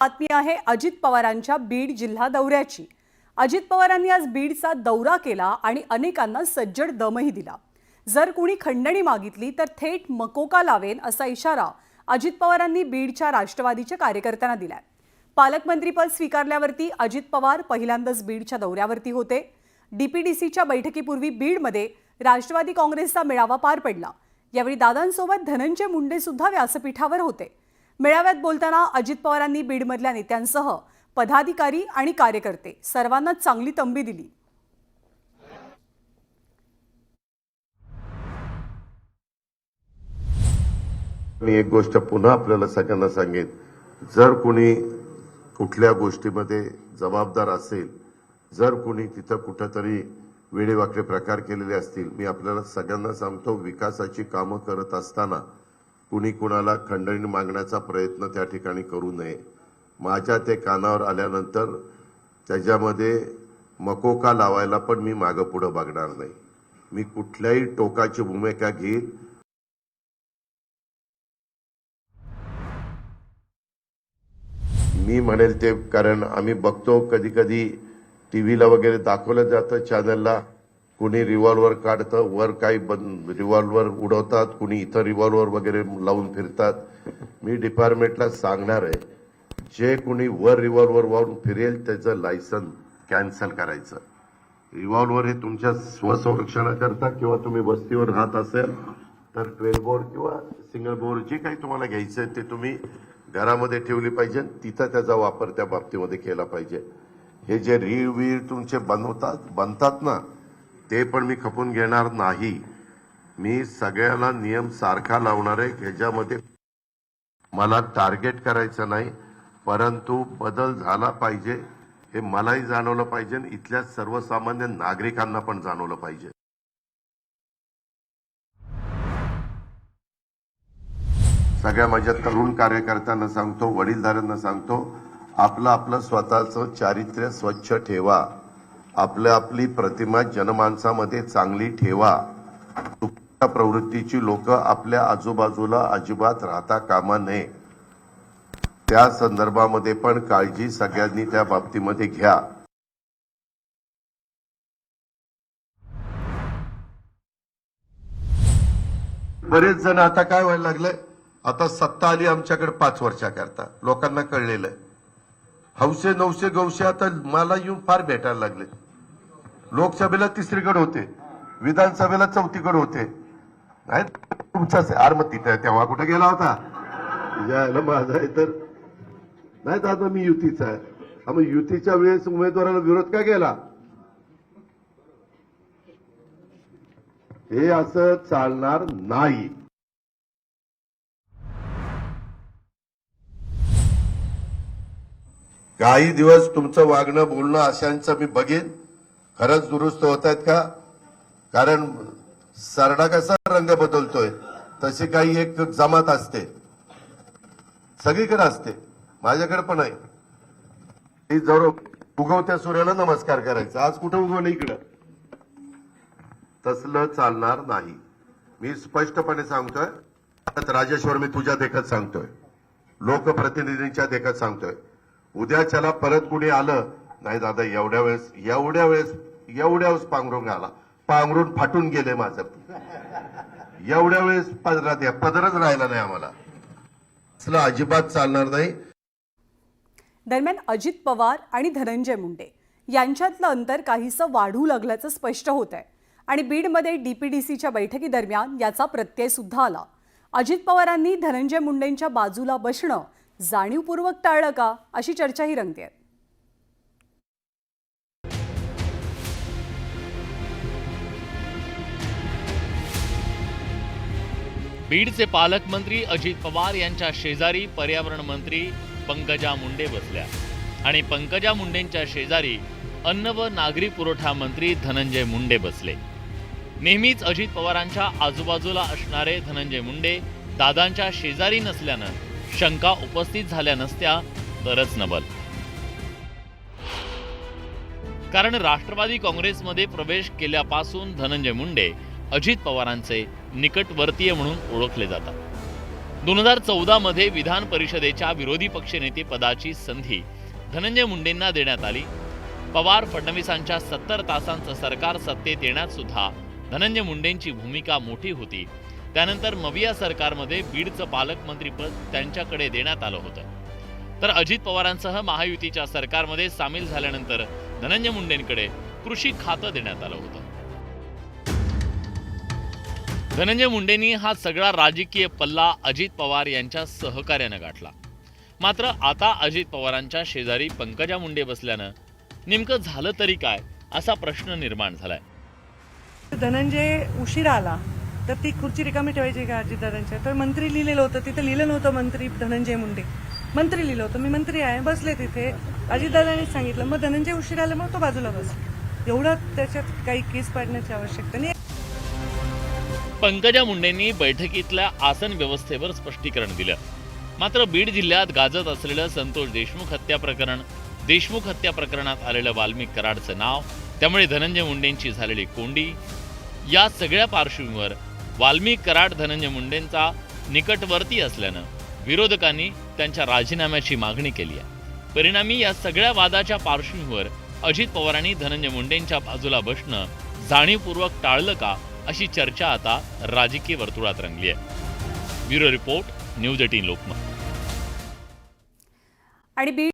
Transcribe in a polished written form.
बातमी आहे अजित पवारांच्या बीड जिल्हा दौऱ्याची। अजित पवारांनी आज बीडचा दौरा केला आणि अनेकांना सज्जड दमही दिला। जर कोणी खंडणी मागितली तर थेट मकोका लावेन असा इशारा अजित पवारांनी बीडच्या राष्ट्रवादीच्या कार्यकर्त्यांना दिलाय। पालकमंत्रीपद स्वीकारल्यावरती अजित पवार पहिल्यांदाच बीडच्या दौऱ्यावरती होते। डीपीडीसीच्या बैठकीपूर्वी बीडमध्ये राष्ट्रवादी काँग्रेसचा मेळावा पार पडला। यावेळी दादांसोबत धनंजय मुंडे सुद्धा व्यासपीठावर होते। मेळाव्यात बोलताना अजित पवारांनी बीडमधल्या नेत्यांसह पदाधिकारी आणि कार्यकर्ते सर्वांना चांगली तंबी दिली। मी एक गोष्ट पुन्हा आपल्याला सगळ्यांना सांगेन, जर कोणी कुठल्या गोष्टीमध्ये जबाबदार असेल, जर कोणी तिथं कुठेतरी वेडेवाकडे प्रकार केलेले असतील, मी आपल्याला सगळ्यांना सांगतो, विकासाची कामं करत असताना कुणी कुणाला खंडणी मागण्याचा प्रयत्न त्या ठिकाणी करू नये। माझ्या ते कानावर आल्यानंतर त्याच्यामध्ये मकोका लावायला पण मी मागं पुढे बघणार नाही। मी कुठल्याही टोकाची भूमिका घेईल। मी म्हणेल ते, कारण आम्ही बघतो कधी कधी टीव्हीला वगैरे दाखवलं जातं, चॅनलला कुणी रिव्हॉल्वर काढतं, वर काही रिव्हॉल्वर उडवतात, कुणी इथं रिव्हॉल्वर वगैरे लावून फिरतात। मी डिपार्टमेंटला सांगणार आहे, जे कुणी वर रिव्हॉल्वर वाहून फिरेल त्याचं लायसन कॅन्सल करायचं। रिव्हॉल्वर हे तुमच्या स्वसंरक्षणाकरता किंवा तुम्ही वस्तीवर राहत असेल तर 12 बोर किंवा सिंगल बोर जे काही तुम्हाला घ्यायचं आहे ते तुम्ही घरामध्ये ठेवली पाहिजे, तिथं त्याचा वापर त्या बाबतीमध्ये केला पाहिजे। हे जे रीळ तुमचे बनतात ना, ते पण मी खपून घेणार नाही। मी सगळ्याला नियम सारखा लावणार आहे। ह्याच्यामध्ये मला टार्गेट करायचं नाही, परंतु बदल झाला पाहिजे हे मलाही जाणवलं पाहिजे, इथल्या सर्वसामान्य नागरिकांना पण जाणवलं पाहिजे। सगळ्या माझ्या तरुण कार्यकर्त्यांना सांगतो, वडीलधाऱ्यांना सांगतो, आपलं स्वतःचं चारित्र्य स्वच्छ ठेवा, आपली प्रतिमा जनमानसामध्ये चांगली ठेवा। चुकीच्या प्रवृत्तीची लोक आपल्या आजूबाजूला अजिबात राहता कामा नये। त्या संदर्भामध्ये पण काळजी सगळ्यांनी त्या बाबतीमध्ये घ्या। बरेच जण आता काय व्हायला लागलंय, आता सत्ता आली आमच्याकडे 5 वर्षाकरता, लोकांना कळलेलं आहे। हौसे नवसे गवसे आता मला येऊन फार भेटायला लागले। लोकसभेला 3रीकडे होते, विधानसभेला 4थीकडे होते। नाही तुमचाच आरमती तेव्हा कुठे गेला होता? यायला माझा आहे तर नाही, दादा मी युतीचा आहे। मग युतीच्या वेळेस उमेदवाराला विरोध का केला? हे असं चालणार नाही। काही दिवस तुमचं वागणं बोलणं अशांचं मी बघेन, खरंच दुरुस्त होत आहेत का? कारण सरडा कसा रंग बदलतोय तशी काही एक जमात असते, सगळीकडे असते, माझ्याकडे पण आहे। ती जर उगवत्या सूर्याला नमस्कार करायचा, आज कुठं उगवलं इकडं, तसलं चालणार नाही। मी स्पष्टपणे सांगतोय, राजेश्वर मी तुझ्या देखत सांगतोय, लोकप्रतिनिधींच्या देखत सांगतोय, उद्याच्याला परत कुणी आलं नाही दादा, एवढ्या वेळेस पांघरून आला, पांघरून फाटून गेले माझं, एवढ्या वेळेस पदरच राहिला नाही आम्हाला, असलं अजिबात चालणार नाही। दरम्यान अजित पवार आणि धनंजय मुंडे यांच्यातलं अंतर काहीसं वाढू लागल्याचं स्पष्ट होत आहे आणि बीडमध्ये डीपीडीसीच्या बैठकीदरम्यान याचा प्रत्यय सुद्धा आला। अजित पवारांनी धनंजय मुंडेंच्या बाजूला बसणं जाणीवपूर्वक टाळलं का, अशी चर्चाही रंगतेय। बीडचे पालकमंत्री अजित पवार यांच्या शेजारी पर्यावरण मंत्री पंकजा मुंडे बसल्या आणि पंकजा मुंडेंच्या शेजारी अन्न व नागरी पुरवठा मंत्री धनंजय मुंडे बसले। नेहमीच अजित पवारांच्या आजूबाजूला असणारे धनंजय मुंडे दादांच्या शेजारी नसल्यानं शंका उपस्थित झाल्या नसत्या तरच नवल। कारण राष्ट्रवादी काँग्रेसमध्ये प्रवेश केल्यापासून धनंजय मुंडे अजित पवारांचे निकटवर्तीय म्हणून ओळखले जातात। 2014 मध्ये विधान परिषदेच्या विरोधी पक्षनेते पदाची संधी धनंजय मुंडेंना देण्यात आली. पवार फडणवीसांच्या 70 तासांचं सरकार सत्तेत येण्यात सुद्धा धनंजय मुंडेंची भूमिका मोठी होती. त्यानंतर मविया सरकारमध्ये बीडचं पालकमंत्रीपद त्यांच्याकडे देण्यात आलं होतं. तर अजित पवारांसह महायुतीच्या सरकारमध्ये सामील झाल्यानंतर धनंजय मुंडेंकडे कृषी खातं देण्यात आलं होतं. धनंजय मुंडेंनी हा सगळा राजकीय पल्ला अजित पवार यांच्या सहकार्यानं गाठला. मात्र आता अजित पवारांच्या शेजारी पंकजा मुंडे बसल्यानं नेमकं झालं तरी काय असा प्रश्न निर्माण झालाय. धनंजय उशिरा आला तर ती खुर्ची रिकामी ठेवायची का अजितदादांच्या? तर मंत्री लिहिलेलं होतं, तिथे लिहिलं नव्हतं मंत्री धनंजय मुंडे. मंत्री लिहिलं होतं, मी मंत्री आहे, बसले तिथे. अजितदादांनी सांगितलं, मग धनंजय उशिरा आला, मग तो बाजूला बसला. एवढं त्याच्यात काही केस पाडण्याची आवश्यकता नाही. पंकजा मुंडेंनी बैठकीतल्या आसन व्यवस्थेवर स्पष्टीकरण दिलं. मात्र बीड जिल्ह्यात गाजत असलेलं संतोष देशमुख हत्या प्रकरण, देशमुख हत्या प्रकरणात आलेलं वाल्मिक कराडचं नाव, त्यामुळे धनंजय मुंडेंची झालेली कोंडी, या सगळ्या पार्श्वभूमीवर वाल्मिक कराड धनंजय मुंडेंचा निकटवर्ती असल्यानं विरोधकांनी त्यांच्या राजीनाम्याची मागणी केली आहे. परिणामी या सगळ्या वादाच्या पार्श्वभूमीवर अजित पवारांनी धनंजय मुंडेंच्या बाजूला बसणं जाणीवपूर्वक टाळलं का अशी चर्चा आता राजकीय वर्तुळात रंगली आहे. Bureau report, news 18 Lokmat. आणि बीड